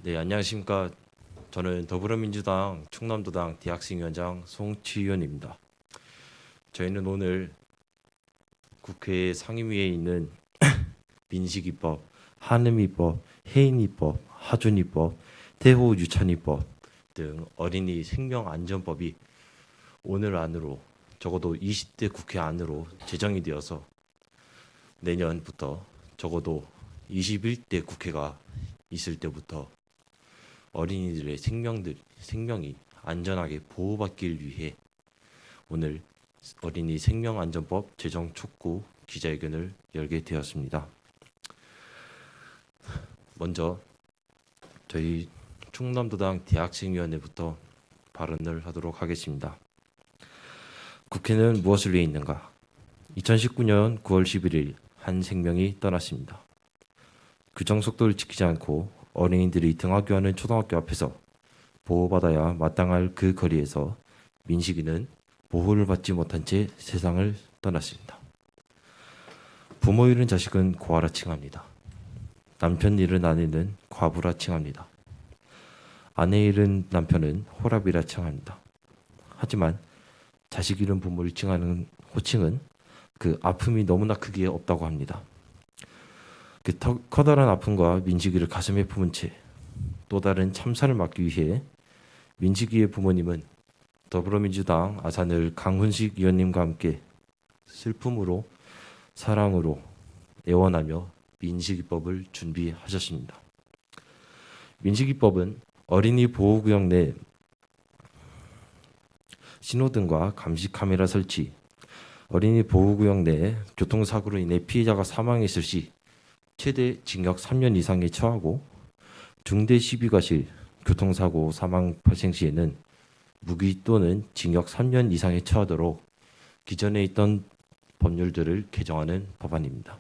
네, 안녕하십니까. 저는 더불어민주당 충남도당 대학생위원장 송치윤입니다. 저희는 오늘 국회 상임위에 있는 민식이법, 한음이법, 해인이법, 하준이법, 태호유찬이법 등 어린이 생명안전법이 오늘 안으로 적어도 20대 국회 안으로 제정이 되어서 내년부터 적어도 21대 국회가 있을 때부터 어린이들의 생명이 안전하게 보호받길 위해 오늘 어린이 생명안전법 제정 촉구 기자회견을 열게 되었습니다. 먼저 저희 충남도당 대학생위원회부터 발언을 하도록 하겠습니다. 국회는 무엇을 위해 있는가? 2019년 9월 11일 한 생명이 떠났습니다. 규정 속도를 지키지 않고 어린이들이 등하교하는 초등학교 앞에서 보호받아야 마땅할 그 거리에서 민식이는 보호를 받지 못한 채 세상을 떠났습니다. 부모 잃은 자식은 고아라 칭합니다. 남편 잃은 아내는 과부라 칭합니다. 아내 잃은 남편은 호랍이라 칭합니다. 하지만 자식 잃은 부모를 칭하는 호칭은 그 아픔이 너무나 크기에 없다고 합니다. 그 커다란 아픔과 민식이를 가슴에 품은 채 또 다른 참사를 막기 위해 민식이의 부모님은 더불어민주당 아산을 강훈식 의원님과 함께 슬픔으로 사랑으로 애원하며 민식이법을 준비하셨습니다. 민식이법은 어린이 보호구역 내 신호등과 감시 카메라 설치, 어린이 보호구역 내 교통사고로 인해 피해자가 사망했을 시 최대 징역 3년 이상에 처하고 중대 시비과실 교통사고 사망 발생 시에는 무기 또는 징역 3년 이상에 처하도록 기존에 있던 법률들을 개정하는 법안입니다.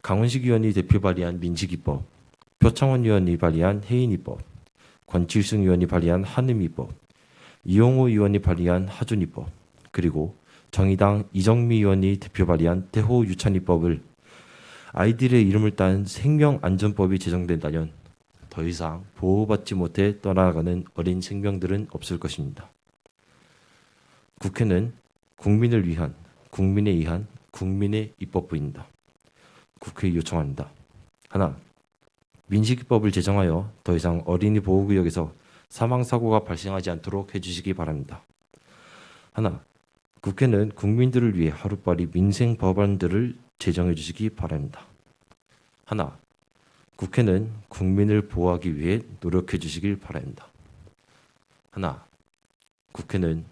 강훈식 의원이 대표 발의한 민식이법, 표창원 의원이 발의한 해인이법, 권칠승 의원이 발의한 한음이법, 이용호 의원이 발의한 하준이법, 그리고 정의당 이정미 의원이 대표 발의한 태호유찬이법을 아이들의 이름을 딴 생명안전법이 제정된다면 더 이상 보호받지 못해 떠나가는 어린 생명들은 없을 것입니다. 국회는 국민을 위한, 국민에 의한 국민의 입법부입니다. 국회에 요청합니다. 하나, 민식이법을 제정하여 더 이상 어린이 보호구역에서 사망사고가 발생하지 않도록 해주시기 바랍니다. 하나, 국회는 국민들을 위해 하루빨리 민생 법안들을 제정해 주시기 바랍니다. 하나, 국회는 국민을 보호하기 위해 노력해 주시길 바랍니다. 하나, 국회는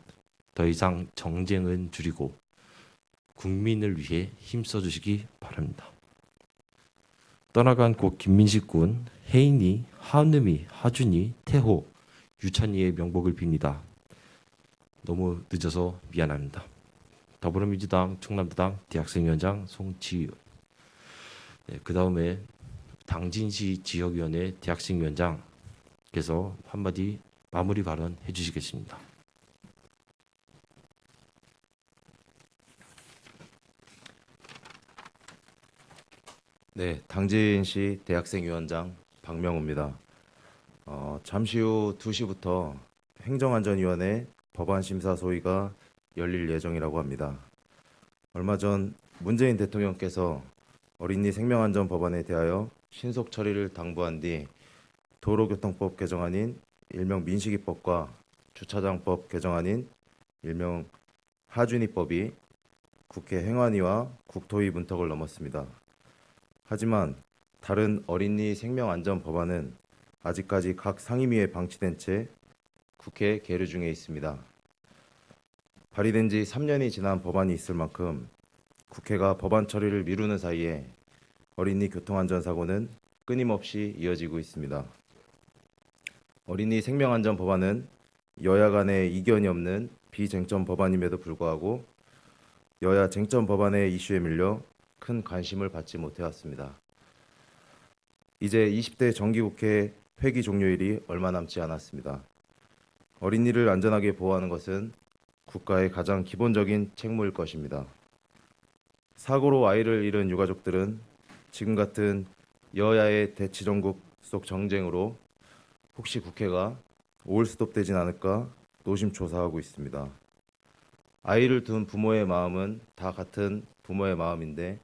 더 이상 정쟁은 줄이고 국민을 위해 힘써 주시기 바랍니다. 떠나간 고 김민식 군, 혜인이, 한음이, 하준이, 태호, 유찬이의 명복을 빕니다. 너무 늦어서 미안합니다. 더불어민주당 충남도당 대학생위원장 송치윤. 네, 그 다음에 당진시 지역위원회 대학생위원장께서 한마디 마무리 발언 해주시겠습니다. 네, 당진시 대학생위원장 박명우입니다. 잠시 후 2시부터 행정안전위원회 법안심사 소위가 열릴 예정이라고 합니다. 얼마 전 문재인 대통령께서 어린이 생명안전 법안에 대하여 신속 처리를 당부한 뒤 도로교통법 개정안인 일명 민식이법과 주차장법 개정안인 일명 하준이법이 국회 행안위와 국토위 문턱을 넘었습니다. 하지만 다른 어린이 생명안전 법안은 아직까지 각 상임위에 방치된 채 국회 계류 중에 있습니다. 발의된 지 3년이 지난 법안이 있을 만큼 국회가 법안 처리를 미루는 사이에 어린이 교통안전사고는 끊임없이 이어지고 있습니다. 어린이 생명안전 법안은 여야 간의 이견이 없는 비쟁점 법안임에도 불구하고 여야 쟁점 법안의 이슈에 밀려 큰 관심을 받지 못해왔습니다. 이제 20대 정기국회 회기 종료일이 얼마 남지 않았습니다. 어린이를 안전하게 보호하는 것은 국가의 가장 기본적인 책무일 것입니다. 사고로 아이를 잃은 유가족들은 지금 같은 여야의 대치전국 속 정쟁으로 혹시 국회가 오월스톱되진 않을까 노심초사하고 있습니다. 아이를 둔 부모의 마음은 다 같은 부모의 마음인데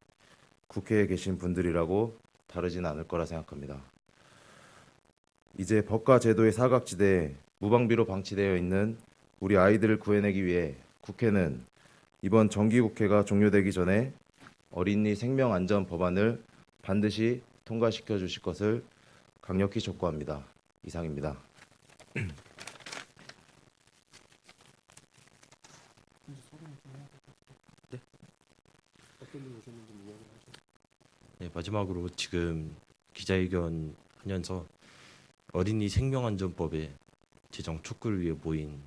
국회에 계신 분들이라고 다르진 않을 거라 생각합니다. 이제 법과 제도의 사각지대에 무방비로 방치되어 있는 우리 아이들을 구해내기 위해 국회는 이번 정기국회가 종료되기 전에 어린이 생명안전 법안을 반드시 통과시켜 주실 것을 강력히 촉구합니다. 이상입니다. 네, 마지막으로 지금 기자회견 하면서 어린이 생명안전법의 제정 촉구를 위해 모인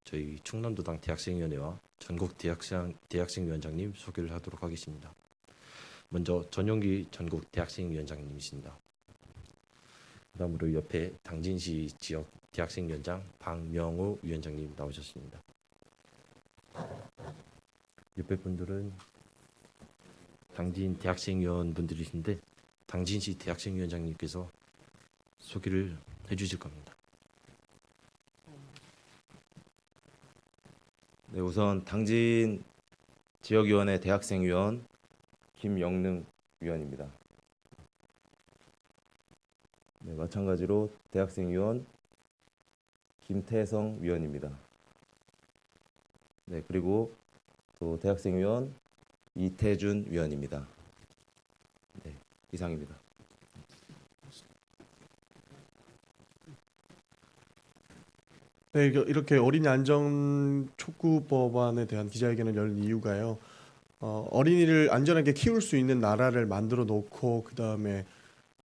저희 충남도당 대학생위원회와 전국 대학생위원장님 소개를 하도록 하겠습니다. 먼저 전용기 전국 대학생위원장님이십니다. 그다음으로 옆에 당진시 지역 대학생위원장 박명우 위원장님 나오셨습니다. 옆에 분들은 당진 대학생위원분들이신데 당진시 대학생위원장님께서 소개를 해주실 겁니다. 네, 우선 당진 지역위원회 대학생위원 김영능 위원입니다. 네, 마찬가지로 대학생위원 김태성 위원입니다. 네, 그리고 또 대학생위원 이태준 위원입니다. 네, 이상입니다. 네, 이렇게 어린이 안전 촉구 법안에 대한 기자회견을 열 이유가요. 어린이를 안전하게 키울 수 있는 나라를 만들어 놓고 그 다음에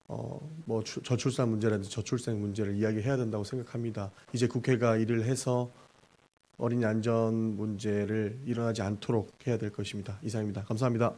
뭐 저출산 문제라든지 저출생 문제를 이야기해야 된다고 생각합니다. 이제 국회가 일을 해서 어린이 안전 문제를 일어나지 않도록 해야 될 것입니다. 이상입니다. 감사합니다.